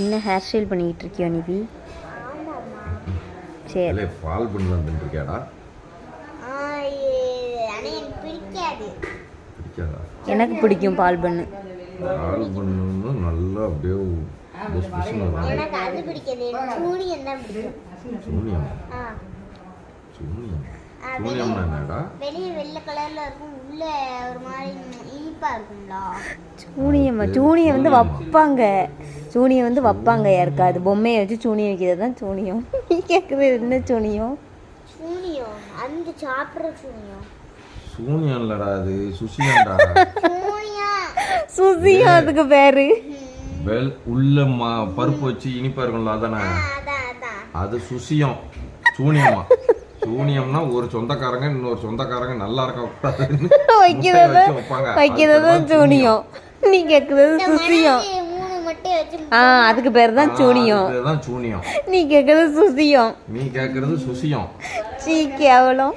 என்ன hair style பண்ணிக்கிட்டு இருக்கியோ நிவி? சரி பால் பண்ணி வந்துருக்கியாடா? எனக்கு பிடிக்கும் பால் பண்ணு. பால் பண்ணு நல்லா அப்படியே எனக்கு அது பிடிக்காது. சூனியம் தான் பிடிக்கும். சூனியம் சூனியம்னா என்னடா? வெளிய வெள்ளை கலர்ல இருக்கும், உள்ள ஒரு மாதிரி இனிப்பா இருக்கும்ல. சூனியம் வந்து வைப்பாங்க. சூனியம் வந்து வைப்பாங்க யாருக்காது பொம்மையை வச்சு சூனியம் வைக்கிறது தான் சூனியம். நீ கேட்குறது என்ன சூனியம்? சூனியம் அந்த சாப்பிட்ற சூனியம். சூனியம் இல்லடா, அது சுசியம்டா. சுசியம் அதுக்கு பேரு. உள்ள பருப்பு வச்சு இனிப்பா இருக்கும்ல, அதானே? அது சுசியம். சூனியமா? சூனியம்னா ஒரு சொந்தக்காரங்க இன்னொரு சொந்தக்காரங்க நல்லா இருக்க கூடாதுன்னு வைக்கிறதுதான் சூனியம். நீ கேட்குறது சுசியம். அதுக்கு பேர் தான் சூனியம். சூனியம். நீ கேட்குறது சுசியம். நீ கேட்குறது சுசியம். சீ கேவலம்.